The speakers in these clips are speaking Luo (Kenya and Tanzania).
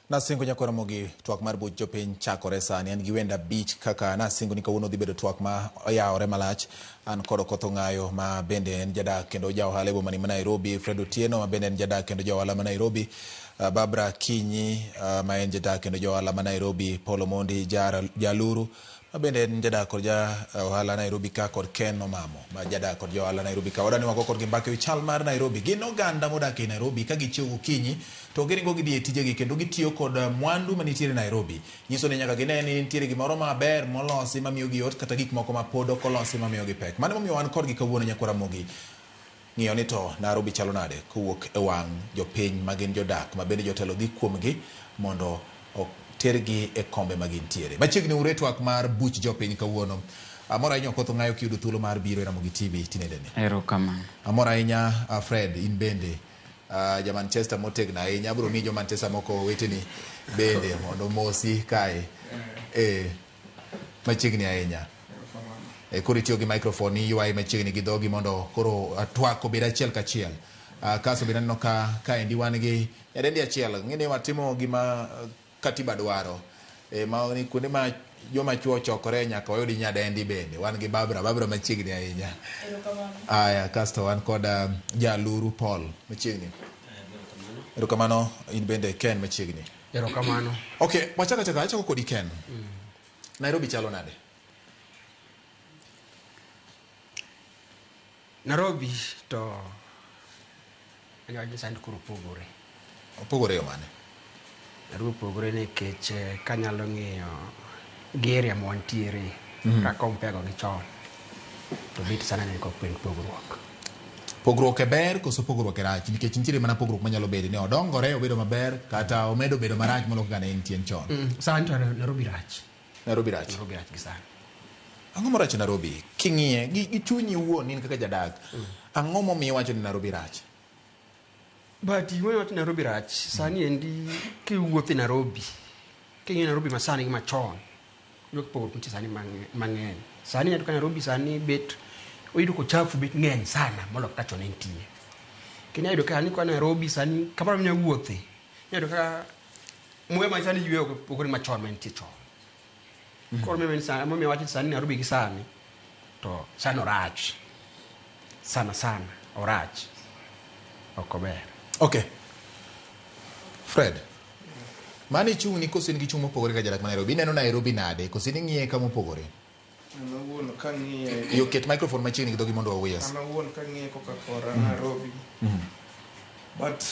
Nasingo nyakora mogi twak mar buch jopiny chakore sani an gi wenda beach kaka nasingo ni kawuono dhi bedo twak ma oyawore malach an kod Okoth Ong'ayo ma bende en jadak kendo ja ohala e boma ni ma Nairobi, Fred Otieno ma bende en jadak kendo ja ohala ma Nairobi, Barbara Kinyi ma en jadak kendo ja ohala ma Nairobi, Paul Omondi Jaluru ma bende en jadak kod ja ohala Nairobi ka kod Ken Omamo ma jadak kod ja ohala Nairobi ka. Wadani wago kod mbaka wi chal mar Nairobi. Gin oganda modak e Nairobi ka gichiewo gokinyi to giringo gidhi e tijegi kendo gitiyo kod mwandu manitiere Nairobi. Nyiso ni nyaka gine ni nitiere gimoro maber molosi mamiyo gi yot kata gik moko ma pod ok olosi mamiyo gi pek. Mano momiyo wan kodgi kawuono nyakora mogi ng'iyo ni to Nairobi chalo nade kowuok e wang' jopiny ma gin jodak ma bende jotelo dhi kuomgi mondo tergi e kombe ma gintiere. Machiegni ure twak mar buch jopiny kawuono. Amora ahinya Okoth Ong'ayo kiyudo thuolo mar biro e Ramogi TV tinendeni. Erokamano. Amora ahinya Fred in bende ja Manchester motegna ahinya abiro mi jo Manchester moko weteni bende mondo mosi kae machiegni ahinya. Koro itiyo gi microphone ywaye machiegni gi dhogi mondo koro twak obed achiel kachiel. Kaso bende aneno ka endi wan gi nyadendi achiel ng'eni watimo gima katiba dwaro ma ni kuonde ma joma chuo chokore nyaka wayudi nyadendi bende wan gi Barbara machiegni ahinya. Aya kasto wan kod Jaluru Paul machiegni. Erokamano in bende Ken machiegni. Erokamano. Okay, achako kodi Ken. Nairobi chalo nade? Nairobi to anyaji sand kuro pogore. Opogore yo mane? Nairobi pogore nikech kanyalo ng'iyo gi area mwantiere ka kompego gi chon to bit sana ne ko pen pogruok. Pogruok e ber koso pogruok e rach nikech nitiere mana pogruok manyalo bedo ni odongore obedo maber kata omedo bedo marach moloyo kaka ne entie chon. Sani to Nairobi rach. Nairobi rach. Nairobi rach gi sani. Ang'o marach Nairobi? King'iye gi chunyi wuon in kaka jadak. Ang'o momiyo wacho ni Nairobi rach? But you want Nairobi rach. Sani endi kiwuotho Nairobi. King'iyo Nairobi masani gi machon. Yok pogruok nitie sani mang'eny. Sani nyatuka Nairobi sani bet oyudo ko chafu bet ng'eny sana molo kaka chon entie. Kenya yudo ka ni kwa Nairobi sani kamoro mnya wuothe. Yudo ka muya ma sani yweyo pogore machon ma entie chon. Koro mimi sana mimi wacho sani Nairobi gi sani to sani orach. Sana orach. Okober. Okay. Fred. Mani chung ni kosin gi chung mopogore ka jadak ma Nairobi. Neno Nairobi nade? Kosin ng'iye kama opogore. Ana wuon ka ng'iye. Yo ket microphone machiegni gi dhogi mondo wawuoyes. Ana wuon ka ng'iye koka kora Nairobi. But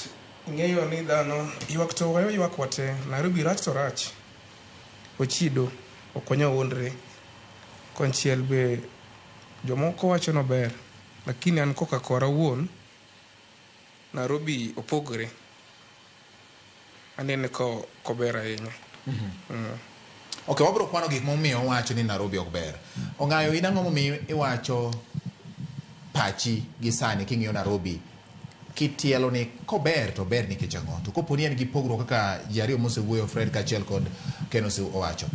ng'eyo ni dhano ywak to wayo ywak wate Nairobi rach to rach. Ochido okonyo wuondre. Konchiel be jomoko wacho no ber. Lakini an koka kora wuon Nairobi opogore. Anene ko ber ahinya. Okay, wabro kwano gik momiyo wacho ni Nairobi ok ber. Ong'ayo in ang'o momiyo iwacho pachi gi sani king'iyo Nairobi kitielo ni kober to ber nikech ang'o? To koponi en gi pogruok kaka ji ariyo mosewuoyo Fred kachiel kod Ken owacho.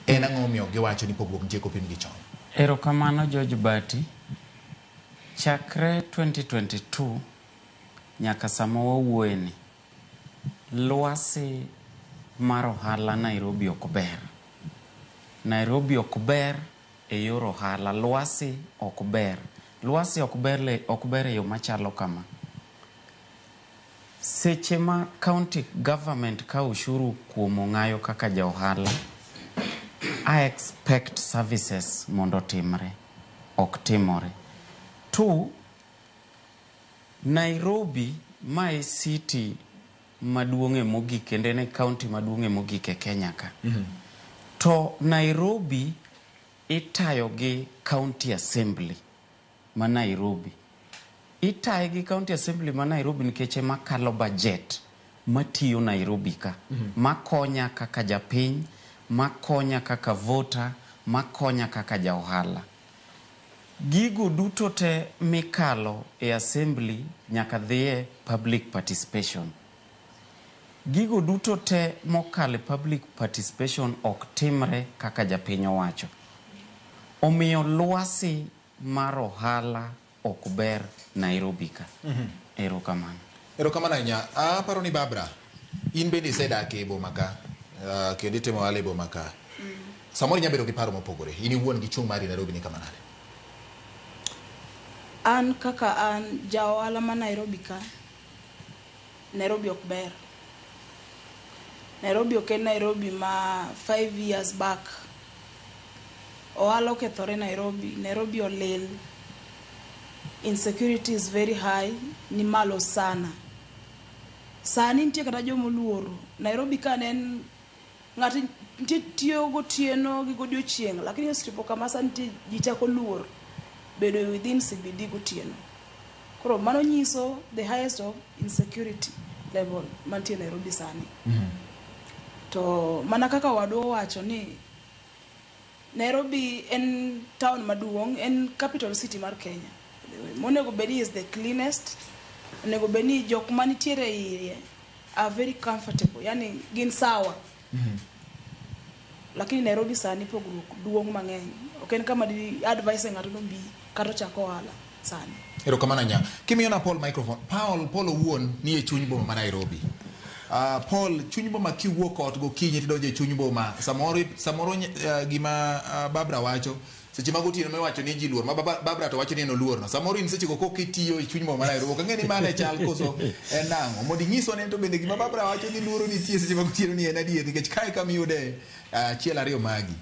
En ang'o momiyo giwacho ni pogruok nitie kopim gi chon? Erokamano George Bati. Chakre 2022 nyaka sama wawuoyeni lwasi mar ohala Nairobi ok ber. Nairobi ok ber e yor ohala. Lwasi ok ber. Lwasi ok ber e yo machalo kama. Seche ma county government ka ushuru kuom Ong'ayo kaka ja ohala, I expect services mondo timre. Ok timore. 2. Nairobi my city maduong'e mogik kendo ne county maduong'e mogik e Kenya ka. To Nairobi itayo gi county assembly ma Nairobi. Itayo gi county assembly ma Nairobi nikech makalo budget matiyo Nairobi ka. Makonya kaka japiny, makonya kaka voter, makonya kaka ja ohala. Gigo duto te mikalo e assembly nyaka dhiye public participation. Gigo duto te mokale public participation ok timre kaka japiny owacho. Omiyo lwasi mar ohala ok ber Nairobi ka. Erokamano. Erokamano ahinya. Aparo ni Barbara in bende isedake e boma ka kendo itimo ohala e boma ka samoro inyalo bedo gi paro mopogore in iwuon gi chung' mari Nairobi ni kama nade? An kaka an ja ohala ma Nairobi ka, Nairobi ok ber. Nairobi ok en Nairobi ma 5 years back. Ohala okethore Nairobi. Nairobi olil. Insecurity is very high. Ni malo sana. Sani nitie kata jomoluoro. Nairobi ka en ng'ato tiyo gotieno gi godiochieng', lakini osetipo kama sani ji chako luor bedo within CBD gotieno. Koro mano nyiso the highest of insecurity level mantie Nairobi sani. To mana kaka wadwa wacho ni Nairobi en town maduong', en capital city mar Kenya. Monego bedi is the cleanest. Onego bedi jok manitiere iye are very comfortable. Yani gin sawa. Lakini Nairobi sani pogruok duong' mang'eny. Ok en kama di advice ng'ato no bi kata chako ohala sani. Erokamano nya. Kimiona Paul microphone. Paul owuon ni e chuny boma ma Nairobi. Paul, chuny boma kiwuok ot gokinyi tidonjo e chuny boma. Samoro gima Barbara wacho, seche mago tieno mewacho ni ji luor, ma Barbara to wacho ni en oluor no. Samoro in seche go kokitiyo e chuny boma ma Nairobi. Ok ang'e ni mane chal koso en nang'o. Mondo inyiswa ne to bende gima Barbara wacho ni luoro nitie seche mago tieno ni en adier nikech kae kama iyude achiel ariyo magi.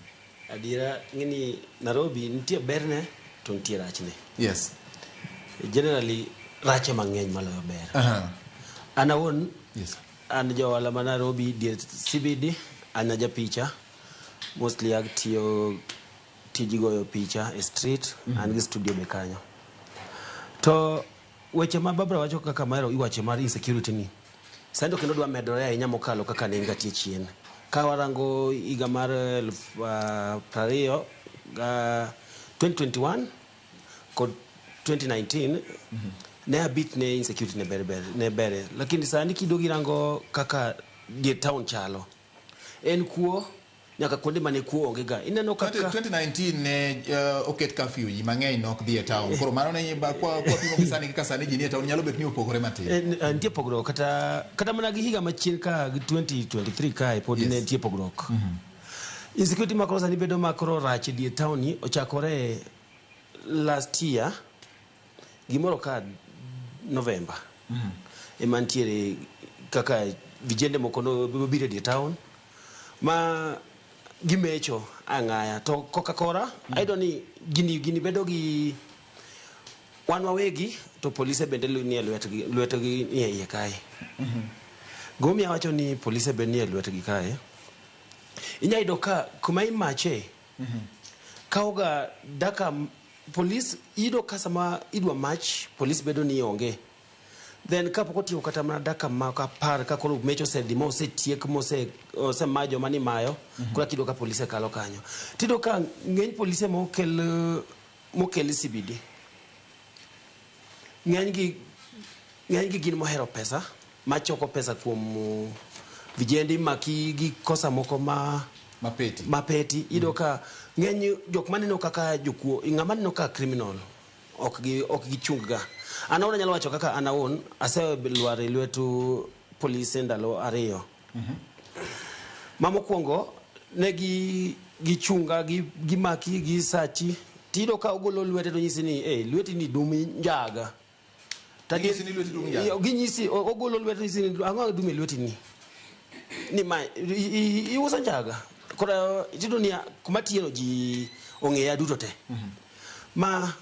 Adiera ng'eni Nairobi nitie berne to nitie rachne. Yes. Generally rache mang'eny maloyo ber. An awuon yes. An jo ohala ma Nairobi dier CBD, an ja picha. Mostly tiyo tiji goyo picha e street, an gi studio be kanyo. To weche ma Barbara wacho kaka maro iwache mar insecurity ni. Sando kendo dwa medore ahinya mokalo kaka ne ngatie chien. Ka warango higa mar 2021 kod 2019 ne abit ne insecurity ne bere lakini sani kidogi rango kaka die town chalo en kuo nyaka kuonde mane kuo onge ga ineno kaka 2019 ne oket curfew yi mang'eny nok dhi e town koro mano ne ba kwa pimo kisani kaka sani ji nie town nyalo bet ni opogore matin nitie pogruok kata mana gi higa machien ka 2023 ka pod ne nitie pogruok insecurity makoro sani bedo makoro rach die town ni ochakore last year gimoro ka November emantiere kaka vijende moko no biro di town ma gimecho ang'aya to Coca-Cola aido ni gini bedo gi wan wawegi to police bende ni lwetgi ni e kae gomi awacho ni police bende ni lwetgi kae inyaido ka kuma imache kauga daka police ido kasama idwa match police bedo ni onge then kapoko tiyo kata mana daka maka par ka koro mecho sedi mo se tiek mo se majo mani mayo kula kido ka police kalo kanyo tido ka ng'eny police mo kel CBD ng'eny gi gin mohero pesa machoko pesa kuom vijende maki gi kosa moko mapeti ido ka ng'eny jok maneno kaka jokuo ng'ama neno ka criminal ok gi chungga anaona nyalo wacho kaka anaon aselware lwetu police ndalo ariyo mamokuongo ne gi chunga gi maki gi sachi tido ka ogolo lwete to nyisi ni lweti ni dumi njaga tadi nyisi ni lweti dumi njaga ginyisi ogolo lwete nyisi ni ang'o dumi lweti ni ma iuso njaga kora tido ni kuma tieno ji ong'eya duto te ma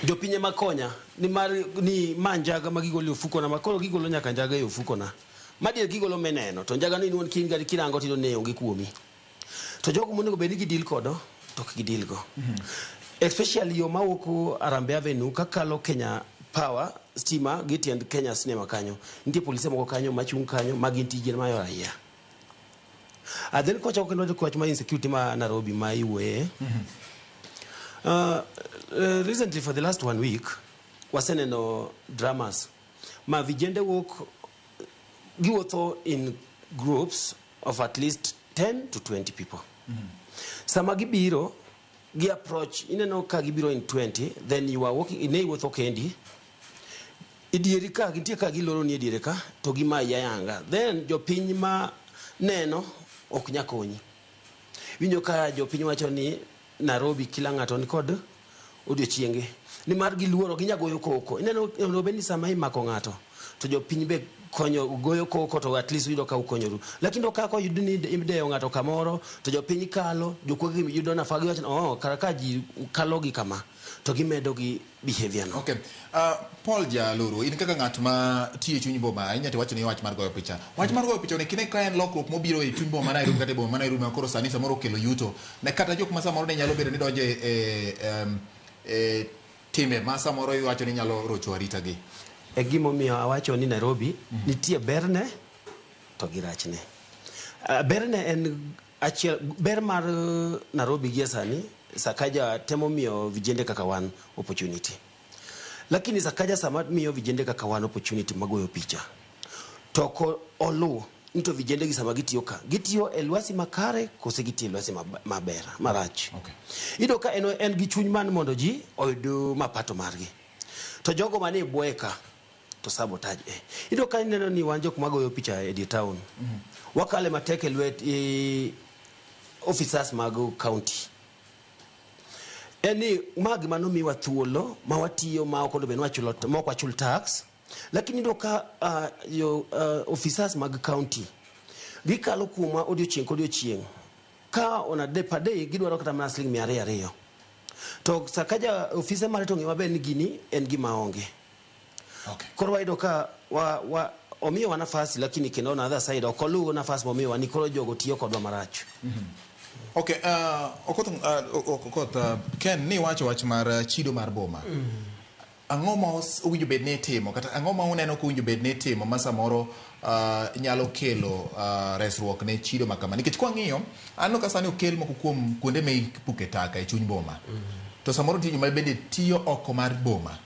jopinye makonya ni manjaga magigolo ofuko na makoro gigolo nyaka njaga e ofuko na madier gigolo meneno to njaga no inuon kin gari kirango tido ne onge kuomi to jogo monego bedi gi deal kodo to ok gi deal go especially yo mawuok Arambe Avenue kakalo Kenya Power stima gitiend Kenya Cinema kanyo nitie polise moko kanyo machung kanyo magin tije mayo aya then kocha okelo kwach ma insecurity ma Nairobi ma iwe recently for the last 1 week waseneno dramas ma vijende wok giwotho in groups of at least 10 to 20 people sama gibiro gi approach ineno ka gibiro in 20 then you are walking in a wotho kendi idieri ka gintie ka giloro ni idieri ka to gima yayanga then jopiny ma neno ok nyakonyi winjo ka jopiny wacho ni Nairobi kila ng'ato ni kod odiochienge ni mar giluoro ginyagoyo koko ineno obeni sama imako ng'ato to jopiny be konyo goyo koko to at least yudo ka ukonyoru lakini do kako yudo ni ideyo ng'ato kamoro to jopiny kalo jokuogi yudo nafagi wacho karaka ji kalo gi kama to gimedo gi behavior no. Okay. Paul Jaluru, in kaka ng'at ma tiyo chuny boma, inyati wacho ni wach mar goyo picha. Wach mar goyo picha ne kine ka en lokruok mobiro e chuny boma Nairobi kata boma Nairobi ma koro sani samoro kelo yuto. Ne kata jok ma samoro ne nyalo bedo ni donje time ma samoro iwacho ni nyalo rocho arita gi. E gimo miyo awacho ni Nairobi nitie berne to gi rachne. Berne en achiel ber mar Nairobi gi sani Sakaja temo miyo vijende kaka wan opportunity. Lakini Sakaja sama miyo vijende kaka wan opportunity magoyo picha. Toko olu nito vijende gi sama gitiyo elwasi makare kose gitiyo elwasi mabera marach. Okay. Ido ka en gi chuny man mondo ji oyudo mapato margi. To jogo mane bueka to sabotage. Ido ka neno ni wan jok magoyo picha e town. Wakale mateke lwet officers mag county. Eni magi mano miwa thuolo mawatiyo ma okondo ben wachulo moko achul tax lakini doka officers mag county gikalo kuma odiochieng ka ona de pade gidwaro kata mana siling 200 to Sakaja officer mare to ngiwa ben ni gini en gima onge. Okay. Korwa idoka wa omiyo wana nafasi lakini kendo na other side okolu nafasi momiyo wani koro jogo tiyo kodwa marach. Okay, okot Ken ni wacho wach mar chido mar boma. Ang'o ma owinjo bed ne timo kata ang'o ma uneno ko owinjo bed ne timo ma samoro nyalo kelo resruok ne chido makama nikech kwa ng'iyo anno ka sani okel moko kuom kuonde me ipuke taka e chuny boma. To samoro tiyo ma bende tiyo oko mar boma.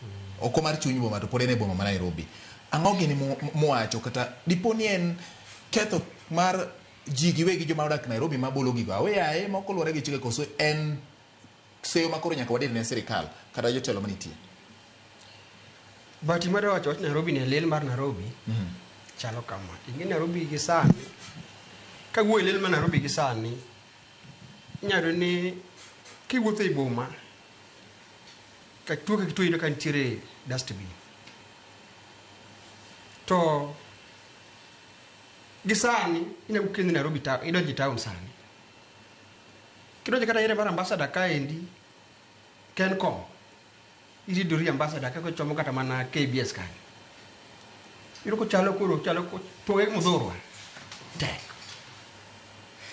Oko mar chuny boma to pod en e boma ma Nairobi. Ang'o gini muwacho kata diponi en ketho mar ji giwegi joma odak Nairobi ma bolo gigo aweyaye moko luwore gi chike koso en seyo makoro nyaka wadhi ne sirikal kata jotelo manitie. Bati mara wacho Nairobi ne lel mar Nairobi. Chalo kama. Ingi Nairobi gi sani. Ka wuoyo lel mar Nairobi gi sani. Nyaro ni kiwuotho e boma. Ka tuo ino kan tire dustbin. To gisani ina ukeni Nairobi town idonji town sani kidonji kata ire mar ambassador ka endi Kencom iri dori ambassador ka ko chomo kata mana KBS kan iro ko chalo ko to e mudhurwa tek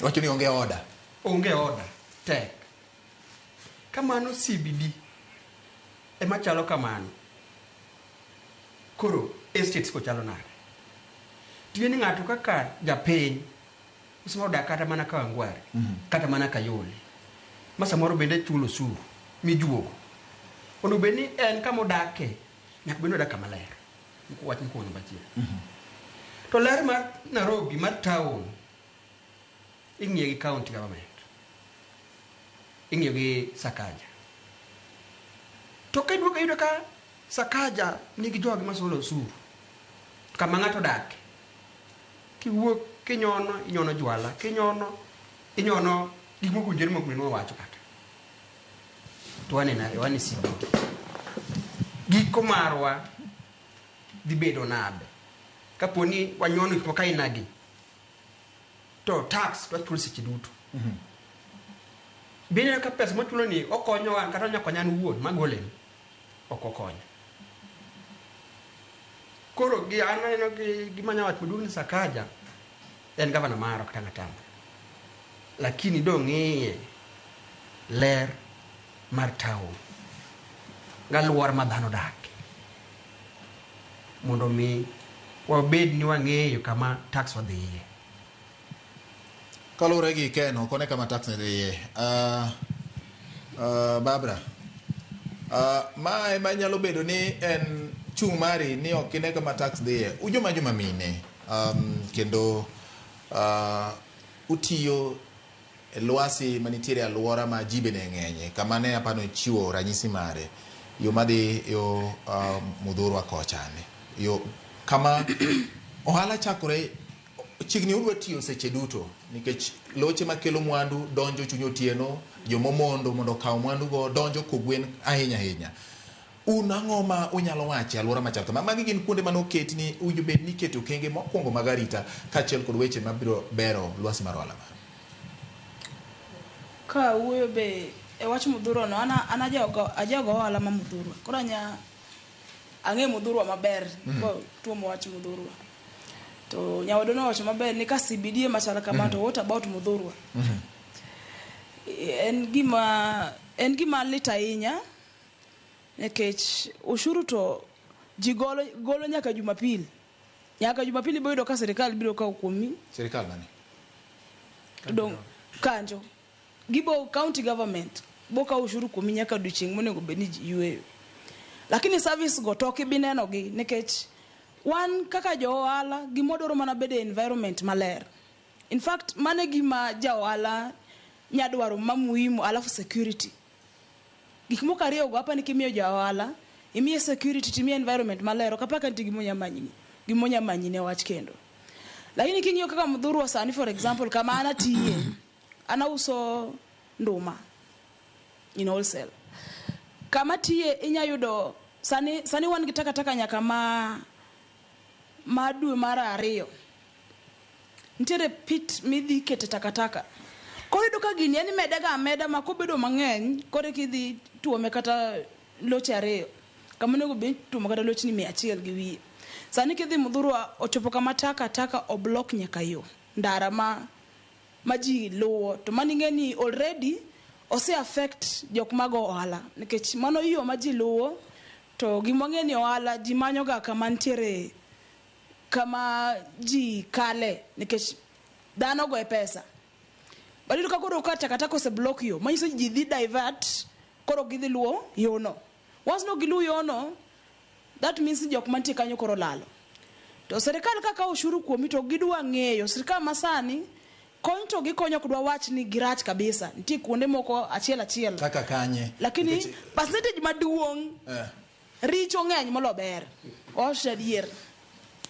Wacho ni onge order tek kamano CBD e machalo kamano koro estates ko chalo nade tieni ng'ato kaka japiny usimo dakata mana ka Wangware kata mana Kayole masa moro bende chulo suru mijuogo ono beni en kama odake nyak beno daka maler wach ni kono bachie to ler mar Nairobi mar town ing'iye gi county government ing'iye gi Sakaja to kedwo yudo ka Sakaja nigi jogi masolo suru kama ng'ato dake kiwuok inyono jwala inyono gikmo kunjere mok neno wacho kata to wane sibi giko marwa dhi bedo nade kaponi wanyono gik moko inagi to tax to chul seche duto bine ka pesa mochulo ni okonyo wan kata nyakonya wuon magole okokonyo koro gi aneno gi manyawat maduong' ni Sakaja en gavana maro kata ng'atama lakini do ng'iye ler mar town galuor ma dhano dak mondo mi wabed ni wang'eyo kama tax wadhiye kalure gi Ken kone kama tax dhiye. Barbara ma ema nyalo bedo ni en chung mari ni okine kama tax dhiye ujuma mine kendo utiyo lwasi manitiere alwora ma jibe ne ng'enye kama ne apano chiwo ranyisi mare yo madhi yo Mudhurwa kochane yo kama ohala chakore chigni udwa tiyo seche duto nikech loche makelo mwandu donjo chunyo tieno jomomondo mondo kaw mwandu go donjo kogwen ahinya unang'o ma unyalo wache alwora machal kama magi gin kuonde manoketi ni uju bed ni keto kenge mokwongo magarita kachiel kod weche mabiro bero lwasi mar ohala ka wuoyo be e wach Mudhurwa no an ajago ohala ma Mudhurwa koro ang'e Mudhurwa maber ko tuomo wach Mudhurwa to nyawodo no wacho maber ni ka CBD machal kama to what about Mudhurwa en gima lit ahinya nekech ushuru to ji golo nyaka Jumapil biro yudo ka sirikal biro kawo kuomi sirikal mane dong kanjo gibo county government boka ushuru kuomi nyaka odiochieng' monego bed ni ji yweyo lakini service go toki bineno gi nekech wan kaka jo ohala gimodoro mana bede environment maler in fact mane gima ja ohala nyadwaro mamuhimu alafu security gik moko ariyo go hapa ni kimiyo ja ohala imiye security timie environment maler kapaka nti gimonya manyi ne wach kendo lakini king'iyo kaka Mudhurwa sani for example kama ana uso nduma in wholesale kama tiye inya yudo sani wan gi takataka nyaka dwe mar 2 ntiere pit midhi kete takataka koro yudo ka gini yani meda ma kobedo mang'eny kore kidhi tuome kata loche 2 kama nego be tuomo kata lochni 100 gi wiye sani kidhi Mudhurwa ochopo kama taka oblok nyaka yo ndara ma ji luwo to maning'e ni already ose affect jok mago ohala nikech mano yo ma ji luwo to gimang'e ni ohala ji manyo ga kama ntiere kama ji kale nikech dhano go e pesa bali ka koro ka takataka ose block yo manyiso ji dhi divert koro gidhi luwo yono once no giluwo yono that means jok mantie kanyo koro lalo to serikal kaka ushuru kuomi to gidwa ng'eyo serikal masani konto gikonyo kudwa wach ni girach kabisa ntie kuonde moko achiel kaka kanye lakini percentage maduong' richo ng'eny molo ber oshadier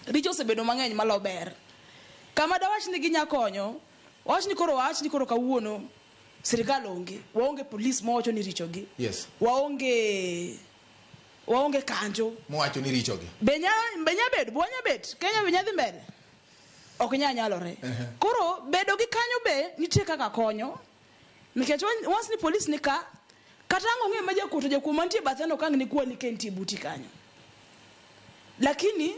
richo sebedo mang'eny malo ber kama dawach ni ginya konyo wach ni koro kawuono serikal waonge police mowacho ni richo gi yes waonge kanjo mowacho ni richo gi benya bed Kenya benya dhi mbele ok nyalore koro bedo gi kanyo be nitie kaka konyo nikech once ni police ni ka kata ng'e ma jakuo mantie batheno kang ni kwani kenti buti kanyo lakini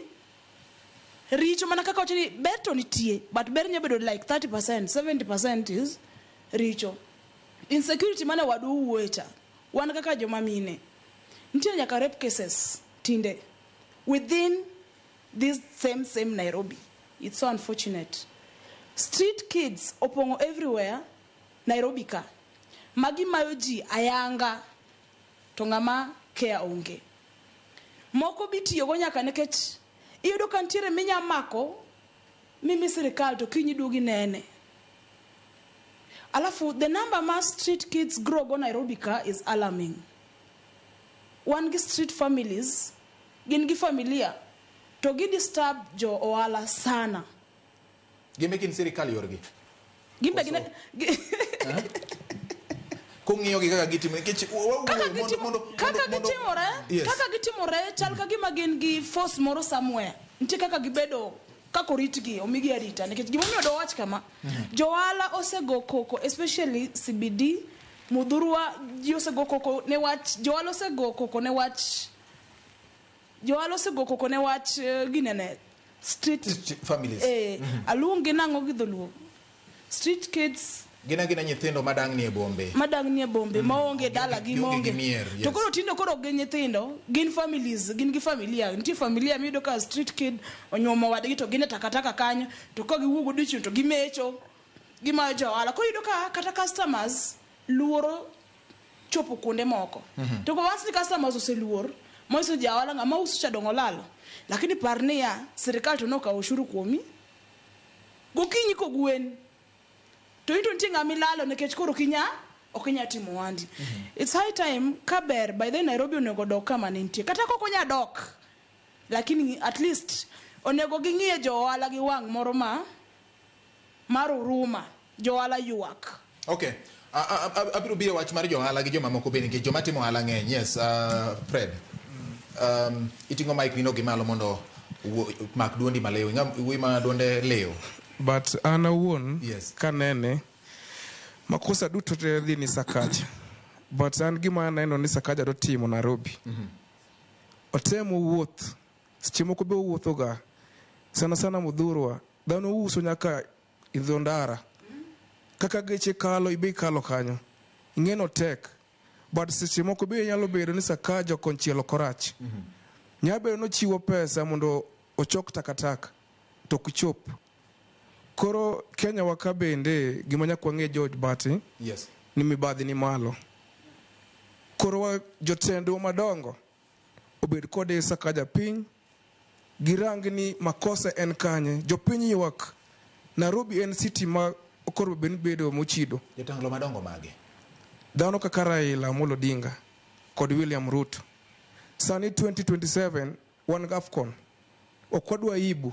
richo mana kaka ochini beto nitie but ber nyabedo like 30% 70% is richo insecurity mana wadu uwecha wan kaka joma mine nitie nyaka rape cases tinde within this same Nairobi. It's so unfortunate. Street kids opongo everywhere Nairobi ka. Magi mayo ji ayanga to ng'ama care onge. Moko biti yogo nyaka nekech iyudo ka ntiere minya mako mimi sirikal to kinyi dugi nene. Alafu the number ma street kids grow go Nairobi ka is alarming. One street families gin gi familia to gi disturb jo ohala sana. Gimekin serikal yorgi. Gimbe gine kung'iyo gi kaka gitimo kaka gitimore chal ka gima gin gi force moro somewhere ntie kaka gibedo kako ritgi omigi arita nikech gimomiyo do wach kama jo ohala osego koko especially CBD Mudhurwa ji osego koko ne wach jo ohala osego koko ne wach ginene street families alungi nango gi dholuo street kids gina nyithindo madang' nie bombe maonge dala gi monge to koro tindo koro gin nyithindo gin families gin gi familia ntie familia mido ka street kid onyoma wadgi to gine takataka kanyo to ka giwugo dichu to gimecho gima jo ala ko yudo ka kata customers luoro chopo kuonde moko to ko once customers oseluor moiso jawala ng'ama uso cha dongo lalo lakini parnia serikal to noka ushuru kuomi gokinyi ko gwen to into ntinga milalo nekech koro okinya timo wandi it's high time kaber by the Nairobi onego dok kama nintie kata koko nya dok lakini at least onego ging'iye jo ohala gi wang' moro mar uruma, jo ohala ywak. Okay. Abiro biro wach mar jo ohala gi joma moko bende nikech joma timo ohala ng'eny. Yes, Fred. Iting'o mic nino gi malo mondo mak duondi malew. Wuoyi ma duonde lew. But an awuon Yes. kanene makosa duto te dhi ni Sakaja. But an gima aneno ni Sakaja do timo Nairobi. Otemo wuoth. Seche moko be wuothoga. Sana Mudhurwa. Dhano uso nyaka idho ndara. Kaka geche kalo ibe kalo kanyo. Ing'eno tek. But seche moko be nyalo bedo ni Sakaja konchielo korach. Nyabedo no chiwo pesa mondo ochok takataka to kuchop. Koro Kenya waka bende gima nyakwa ng'e George Bati. Yes. Ni mibadhi ni malo. Koro jotendwa madongo obed kode Sakaja piny girang ni makosa en kanye. Jopiny ywak. Nairobi en city ma okoro bedo mochido. Jotanglo madongo mage. Dhano kaka Raila Amolo Odinga kod William Ruto. Sani 2027 wan gafcon. Okwadwa ibu.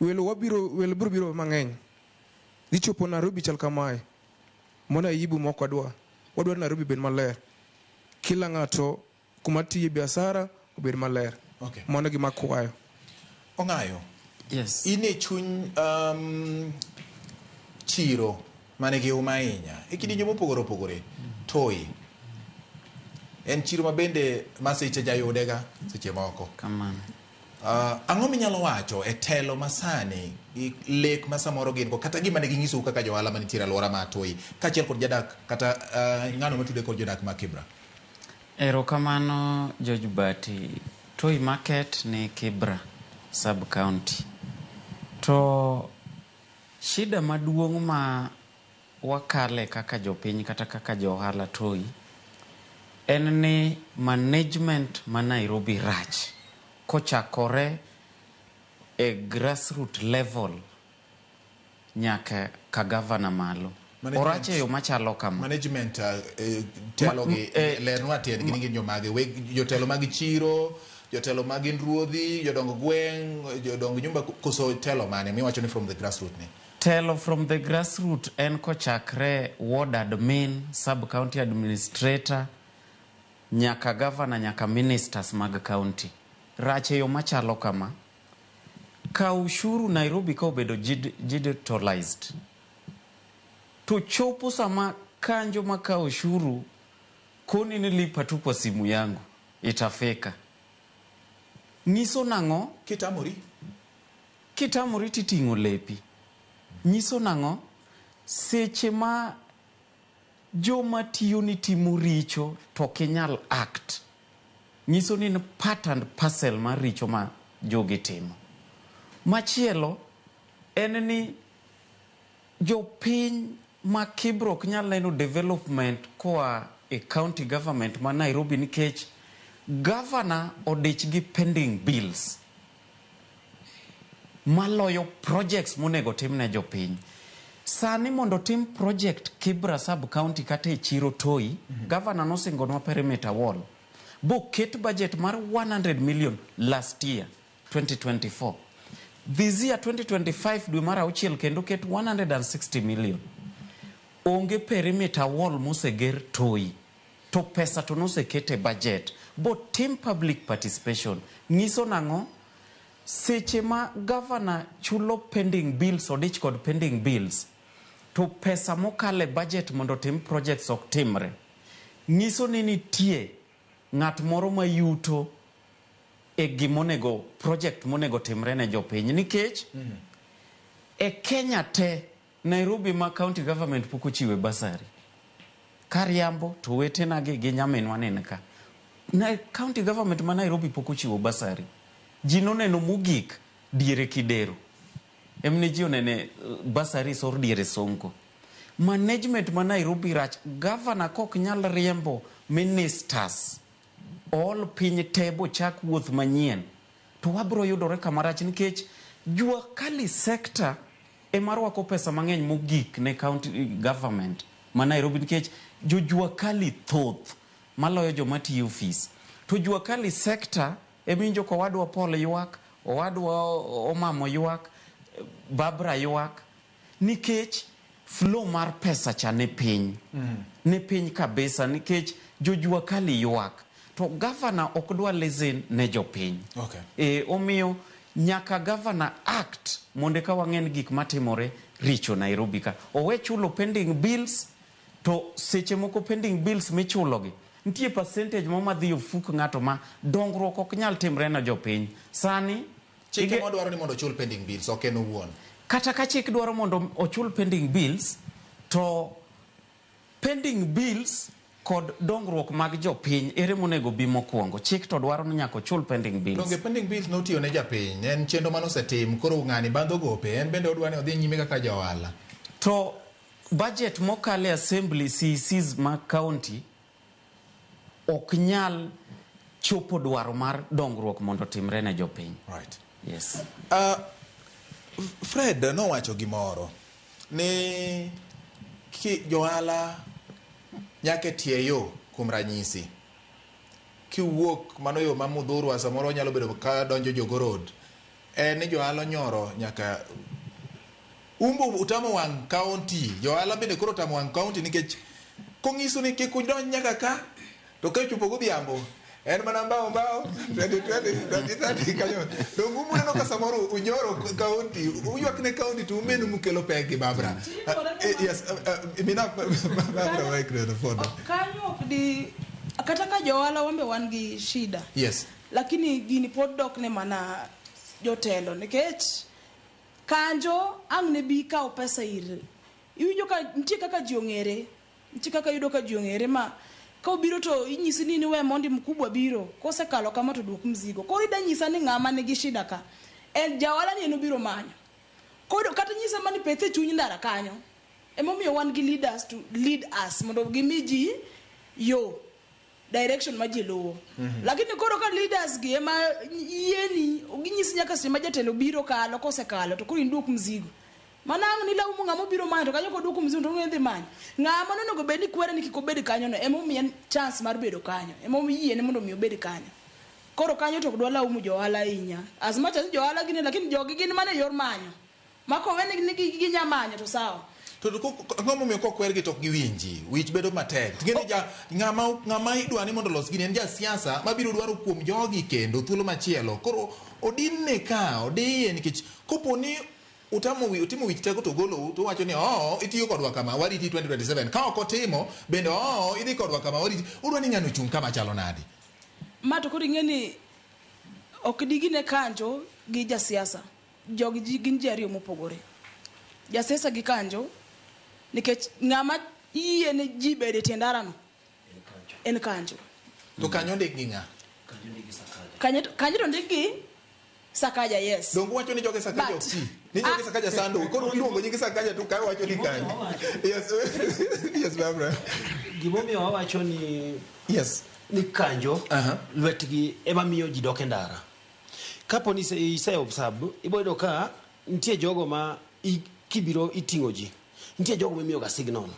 Welo biro mang'eny. Dichopo Nairobi chal kamae. Mona ibu mokwadwa. Wadwa Nairobi ben maler. Kila ng'ato kumatiye biashara obed maler. Okay. Mona gima kwayo. Ong'ayo. Yes. Ine chuny chiro mane gi uma ahinya. Ikidienje mopogore opogore. Toi. En chiro mabende maseche jayudega seche moko. Kamano. Ang'o minyalo wacho e telo masani lek masamoro gin go kata gima ne ginyiso kaka jo ohala manitiere alwora ma Toi kaachiel kod jadak kata ng'ano matude kod jodak ma Kibra. Erokamano George Bati. Toi market ni Kibra sub county. To shida maduong' ma wakale kaka jopiny kata kaka jo ohala Toi en ni management ma Nairobi rach. Kochakore e grassroots level nyaka ka governor malo. Orache yo machalo kama. Management telo gi lerno atien gin jomage jotelo mag chiro, jotelo mag ruodhi, jodong gweng', jodong nyumba koso telo mane miwacho ni from the grassroots ni. Telo from the grassroots en kochakre ward admin, sub county administrator, nyaka governor, nyaka ministers mag county. Rache yo machalo kama. Ka ushuru Nairobi ka obedo digitalized. To chopo sama kanjo maka ushuru koni nilipa tu kwa simu yangu itafika. Niso nango kitamori titingo lepi. Niso nango seche ma joma tiyo ni timu richo to kenyal act. Niso ni part and parcel ma richo ma jogi timo. Machielo en ni jopiny ma Kibra ok nyal neno development kwa e county government ma Nairobi nikech governor odich gi pending bills maloyo projects monego tim ne jopiny. Sani mondo tim project Kibra sub county kata e chiro Toi, governor nosingonwa perimeter wall. Bo ket budget mar 100 million last year 2024. This year 2025 dwe mar auchiel kendo ket 160 million. Onge perimeter wall moseger Toi. To pesa to nosekete budget. Bo team public participation. Nyiso nango seche ma governor chulo pending bills odich kod pending bills. To pesa mokale budget mondo tim projects ok timre. Nyiso ni nitie ng'at moro ma yuto e gimonego project monego timre ne jopiny nikech e Kenya te Nairobi ma county government poko chiwe basari. Kariambo to wetena gi nyaminwa nene ka. Na county government ma Nairobi poko chiwo basari. Jino neno mugik diere Kidero. Emne jio nene basari sor diere Sonko. Management ma Nairobi rach. Governor kok nyal riembo ministers. All piny tebo chak wuoth manyien. To wabro yudore kamarach nikech jua kali sector emarwako pesa mang'eny mogik ne county government ma Nairobi nikech jua kali thoth maloyo joma tiyo office. To jua kali sector Eminjo ko wadwa Paul ywak, owadwa Omamo ywak, Barbara ywak, nikech flow mar pesa cha ne piny. Ne piny kabisa nikech jojua kali ywak. To governor ok dwa lesen ne jopiny. Okay. Omiyo nyaka governor act monde ka wang'en gik matimore richo Nairobi ka. Owe chulo pending bills, to seche moko pending bills michulogi nitie percentage madhi ofuk ng'ato ma dongruok ok nyal timre na jopiny. Sani chike modwaro ni mondo ochul pending bills ok en owuon. Kata ka chik dwaro mondo ochul pending bills, to pending bills kod dongruok mag jopiny ere monego bi mokwongo. Chik to dwaro ni nyaka ochul pending bills. Donge pending bills notiyo ne japiny, en chenro manosetim, koro ng'ani bandho gope, en bende odwa ni odhi nyime kaka johala. To budget mokale assembly CECs ma county ok nyal chopo dwaro mar dongruok mondo timre ne jopiny. Right. Yes. Fred nowacho gimoro ni johala nyaka tie yo kuom ranyisi. Kiwuok mano yo mamudhuru samoro nyalo bedo ka donjo Jogo Road. Ni johala nyoro nyaka umbo utamo wang county. Johala bende koro utamo wang county nikech kong'iso ni kik udonj nyaka ka to ka chupo godhiambo en mana mbao 2020 kanyo. Dongu mune ka samoro unyoro county, uywak ne county to umenu mukelo pegi Barbara. Yes, mina Barbara wake the phone. Kanyo ok di kata ka johala wambe wan gi shida. Yes. Lakini gini pod dok ne mana jotelo nikech kanjo ang ne bi ka pesa ir. Iwinjo ka nitie kaka ji ong'ere, nitie kaka yudo ka ji ong'ere ma ka obiro to inyisi ni we mondi mkubwa biro kosekalo kama to duok mzigo. Koro ida nyisa ni ng'ama nigi shida ka en jawala ni enobiro manyo. Koro kata nyisa mani pethe chuny ndara kanyo. Emomiyo wan gi leaders to lead us mondo gimiji yo direction majiluwo. Lakini koro ka leaders gi ema yeni ginyisi nyaka sima jatelo biro kalo kosekalo to koro induok mzigo. Manang ni lawu ng'ama biro manyo to kanyo ko duok mzigo to ng'edhi manyo. Ng'ama nonego bed ni kwere ni kikobed kanyo no emomiyo chance mar bedo kanyo. Emomiyo yiene mondo mi obed kanyo. Koro kanyo to dwa lawu johala inya. As much as johala gini lakini jogi gin mane yor manyo. Mako wen ni ginya manyo to sawa. To ng'ama miyo kokwer gi to giwinji, wich bedo matek. Tingene ng'ama idwa ni mondo los gini en ja siasa mabiro dwaro kuom jogi kendo thuolo machielo. Koro odinne ka odiye nikech koponi utimo wich teko to golo to wacho ni itiyo kodwa kama wariti 2027 ka ok otimo bende idhi kodwa kama wariti udwa ni ng'ano chung kama chalo nadi. Ma to koro ing'eni ok digine kanjo gi ja siasa. Jogi gin ji ariyo mopogore. Ja siasa gi kanjo nikech ng'ama yiene ji bede tiendara no en kanjo. To kanyo ndik gi ng'a? Kanyo to ndik gi Sakaja, yes. Dongu wacho ni joge Sakaja ok ti. Ni joge Sakaja sando. Koro luongo nyingi Sakaja to kae wacho ni kanyo. Yes. Yes, Barbara. Gimomiyo wawacho ni yes ni kanjo lwetgi ema miyo ji dok e ndara. Kapo ni ise observe iboyudo ka nitie jogo ma kibiro iting'o ji. Nitie jogo ma miyo ga signal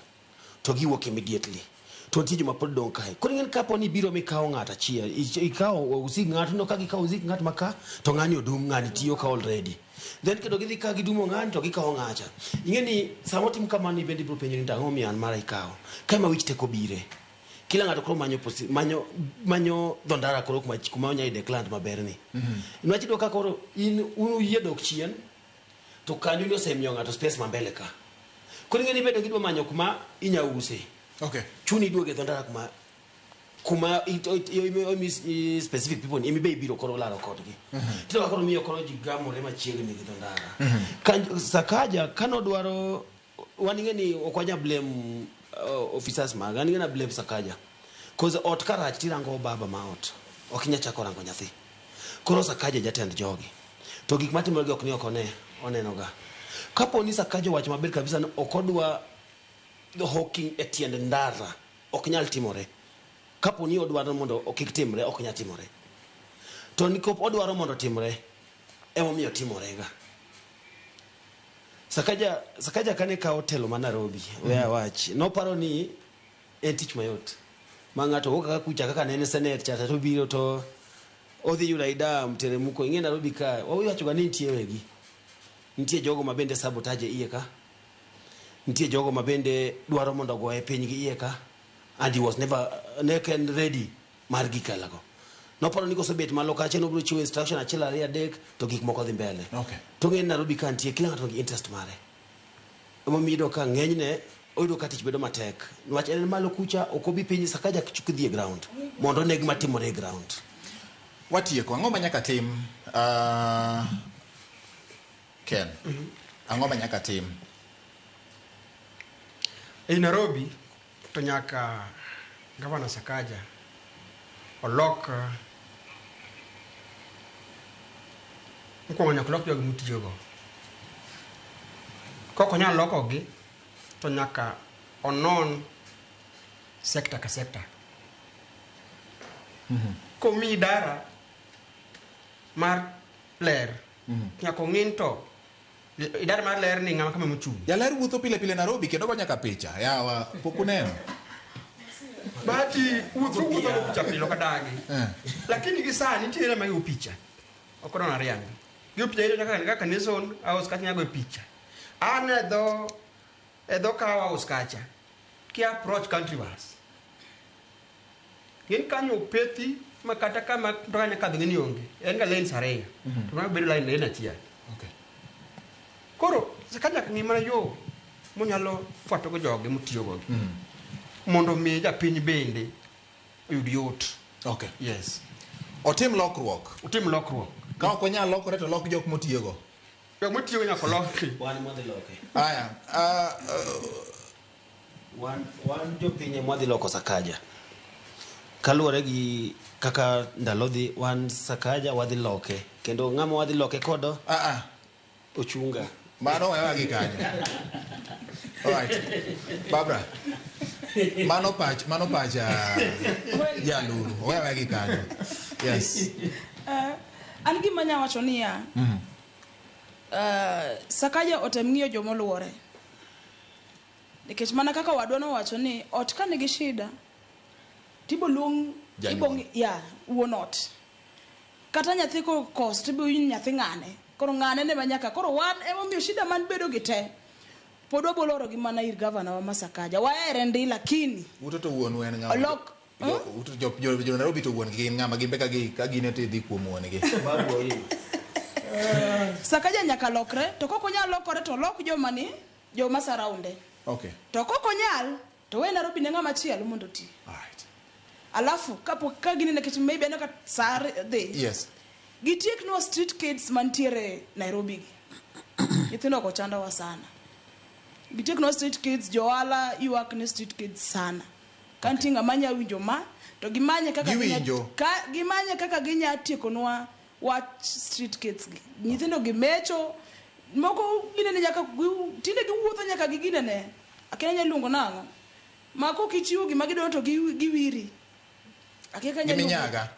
to giwuok immediately. To nitie joma pod dong kae. Koro ing'en kapo ni biro mikawo ng'ato achiel, ikawo usig ng'ato no ka gikawo usig ng'at maka to ng'ani odum ng'ani tiyo ka already. Then kedo gidhi ka gidumo ng'ani to gikawo ng'acha. Ing'eni samo tim kama ni bendi bro penjo ni tang'o mian mara ikawo. Kama wich teko bire. Kila ng'ato koro manyo dhondara koro kuma onya ide client maber ni. Inwachi do ka koro unu yie dok chien to kanyo ni osemiyo ng'ato space mambele ka. Koro ing'eni bedo gidwa manyo kuma inya use. Okay. Chuni duoge dhondara kuma specific people imi be biro koro laro kodgi. Tito koro miyo koro ji gamore machiegni gi dhondara. Sakaja kano dwaro waning'eni okwanya blame officers mag aning'ena blame Sakaja. Cause ot karach tirango baba ma ot. Okinya chako rango nyathi. Koro Sakaja jatend jogi. To gik matimore gi ok ni ok onenoga. Kapo ni Sakaja wacho maber kabisa ni okodwa the hawking etiende ndara ok nyal timore. Kapo ni odwaro mondo okik timre ok nyal timore. To nikop odwaro mondo timre emomiyo timore ga. Sakaja kane kawo telo ma Nairobi where watch no paro ni en tich mayot ma ng'ato kaka kucha kaka nene senate chata to biro to odhi yudo ida mteremuko ing'e Nairobi ka wawacho ga ni nitie wegi, nitie jogo ma bende sabotage iye ka, nitie jogo ma bende dwaro mondo goye piny gi iye ka, and he was never ready mar gikalago. Noparo ni kosebet malo kacha no bro chiwo instruction achiel ariyo adek to gik moko dhi mbele. Okay. To ng'e Nairobi ka nitie kila ng'ato gi interest mare. Omiyo ka ng'enyne oyudo ka tich bedo matek. Niwach en malo kucha ok obi piny Sakaja chuk dhi e ground mondo ne gima timore e ground. Watieko, ang'o ma nyaka tim Ken? Ang'o ma nyaka tim? E Nairobi to nyaka Gavana Sakaja olok mokwongo nyaka olok jogi mutiyogo. Kok onyal lokogi to nyaka onon sekta ka sekta. Komi idara mar ler nyaka ong'in to idara mar ler ni ng'ama kama mochung'. Jaler wuotho pile pile Nairobi kendo go nyaka picha. Yawa, pok uneno. Bati wuotho picha pilo kadagi. Lakini gi sani nitiere ma go picha. Ok odona riangi. Gi picha ile kaka kanison au skati nyago picha. An edo kawa uskacha. Ki approach country was. Gin kanyo pethi makata kama ndoka nyaka dhingini onge. En ga lane sareya. To ma bedo line achiel. Okay. Koro Sakaja ni mana yo munyalo fuato go joge mutiyo go. Mondo mi japiny bende oyud yot. Okay. Yes. Otim lokruok. Utim lokruok. Ka ok onyal lokore to lok jok motiyogo. Jok motiyo nyaka loki. Wan modhi loke. Aya, wan jopinye modhi loko Sakaja. Kaluwore gi kaka ndalo dhi wan Sakaja wadhi loke. Kendo ng'ama wadhi loke kodo ochunga. Mano wewa gi kanyo. Alright. Barbara. Mano pacha jaluru. Wewa gi kanyo. Yes. An gima nya wacho niya. Sakaja otem ng'iyo jomoluore. Nikech mana kaka wadwano wacho ni ot ka nigi shida tibo luong ibong wuon ot. Kata nyathi ko kos tibo nyathi ng'ane. Koro ng'ane ne manyaka koro wan emomiyo shida man bedo gi te. Pod waboloro gi mana ir gavana wa Masakaja. Waere ndi lakini Utoto wuon wen ng'ama. Olok jo Nairobi to wuon gi ng'ama gimbe ka gine to dhi kuom wuon gi. Sakaja nyaka lokre to koko nyal lokore to lok joma saraunde. Okay. To koko nyal to we Nairobi ne ng'ama chielo mondo ti. Alright. Alafu ka gini nekech maybe anaka sar de. Yes. Gitiek no street kids mantiere Nairobi. Itino ko chanda wa sana. Gitiek no street kids joala yuak ni street kids sana. Kanti ng'amanya winjo ma to gimanye kaka gimanye kaka ginya tiekonwa watch street kids gi. Nyithindo gimecho moko gine nyaka tinde giwuotho nyaka gigine ne. Akenya nyalungo nango. Mako kichiwo gima gidon to giwiri. Akeka Giminyaga.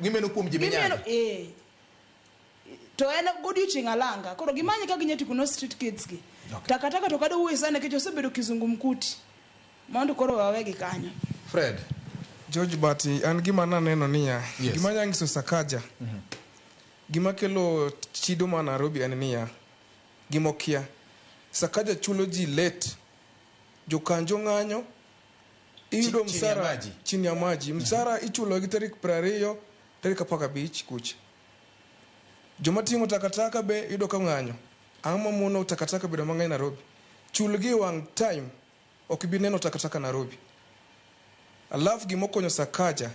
Gimieno kuom jiminyaga. To ena godiochieng' alanga. Koro gimanye ka ginyati kuno street kids gi. Takataka to kado uwe sana kecho sebedo kizungumkuti. Mondo koro wawe gi kanyo. Fred. George Bati, an gima naneno niya. Yes. Gima nyangiso Sakaja. Gima kelo chido ma Nairobi en niya. Gimokia. Sakaja chulo ji late. Jokanjo ng'anyo. Iyudo msara chini ya maji. Msara ichulo gi tarik 20 tarik 15 kuch. Joma timo takataka be iyudo ka ng'anyo. Ang'o mono takataka bedo mang'eny Nairobi. Chulgi wang time ok bi neno takataka Nairobi. Alafu gimokonyo Sakaja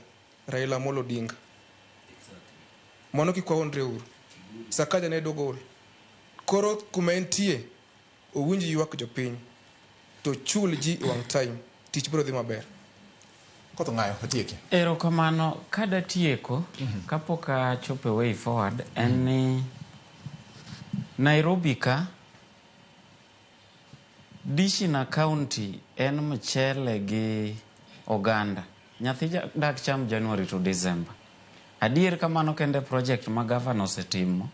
Raila Amolo Odinga. Mono kikwa onre uru. Sakaja ne dogol. Koro kumentie owinji yuak jopiny. To chul ji wang time. Tich biro dhi maber. Koto ng'ayo, atieki. Erokamano, kada tieko, kapok achopo way forward, en ni Nairobi ka, Dishina County en mchele gi oganda. Nyathi dak cham January to December. Adier kamano kende project ma governor osetimo,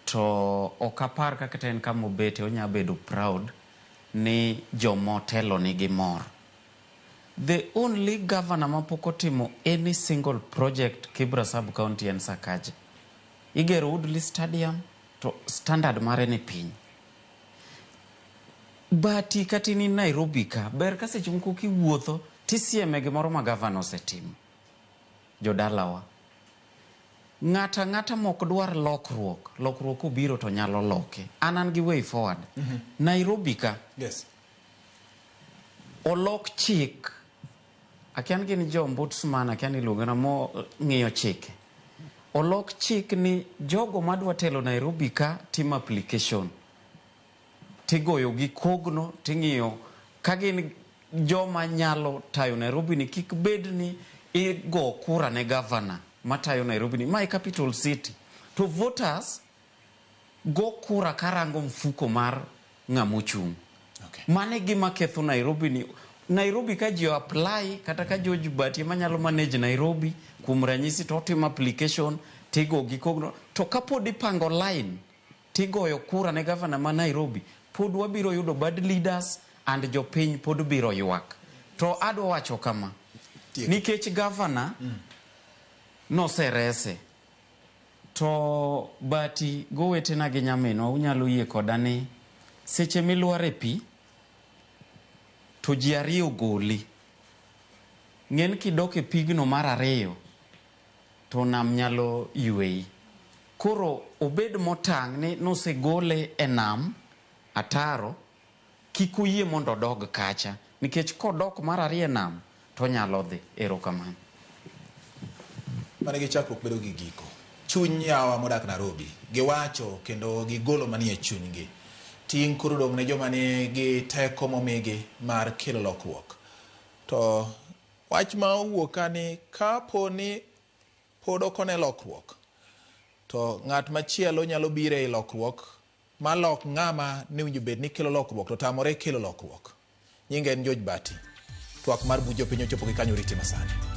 to okapar kaka en kama obete onya bedo proud ni jomotelo nigi mor. The only governor mapok otimo any single project Kibra sub-county en Sakaja. Igero Woodley Stadium to standard mare ni piny. Bati kati ni Nairobi ka, ber ka seche moko kiwuotho tisieme gimoro ma governor osetimo. Jodalawa. Ng'ata mok dwar lokruok obiro to nyalo loke. An gi way forward. Nairobi ka. Yes. Olok chik. Akian gini jo ombudsman, akian ilugana mo ng'iyo chike. Olok chik ni jogo madwa telo Nairobi ka team application. Tigoyo gi kogno, ting'iyo kagin joma nyalo tayo Nairobi ni kik bed ni igo kura ne governor matayo Nairobi ni my capital city. To voters go kura karango mfuko mar ng'amochung'. Okay. Mane gima ketho Nairobi ni Nairobi ka ji apply kata ka George Bati manyalo manage Nairobi kuom ranyisi to timo application tigo gi kogno to kapod ipango line tigoyo kura ne governor ma Nairobi pod wabiro yudo bad leaders and jopiny pod biro ywak. To adwa wacho kama nikech governor no serese to Bati gowetena gi nyameno unyalo yie koda ni seche milware pi to ji ariyo goli. Ng'en kidok e pigno mar ariyo to nam nyalo yueyi. Koro obed motang' ni nosegole e nam ataro kik uyie mondo odog kacha nikech kodok mar ariyo nam to nyalo dhi. Erokamano. Mane gi chakruok bedo gi giko. Chuny yawa modak Nairobi giwacho kendo gigolo manie chunygi. Ting' koro dong' ne joma nigi teko momigi mar kelo lokruok. To wach ma owuok ka ni kapo ni pod okone lokruok to ng'at machielo nyalo biro e lokruok malok ng'ama ne winjo bed ni kelo lokruok to tamore kelo lokruok. Nyinge en George Bati. Twak mar bujo piny ochopo gi kanyo riti masani.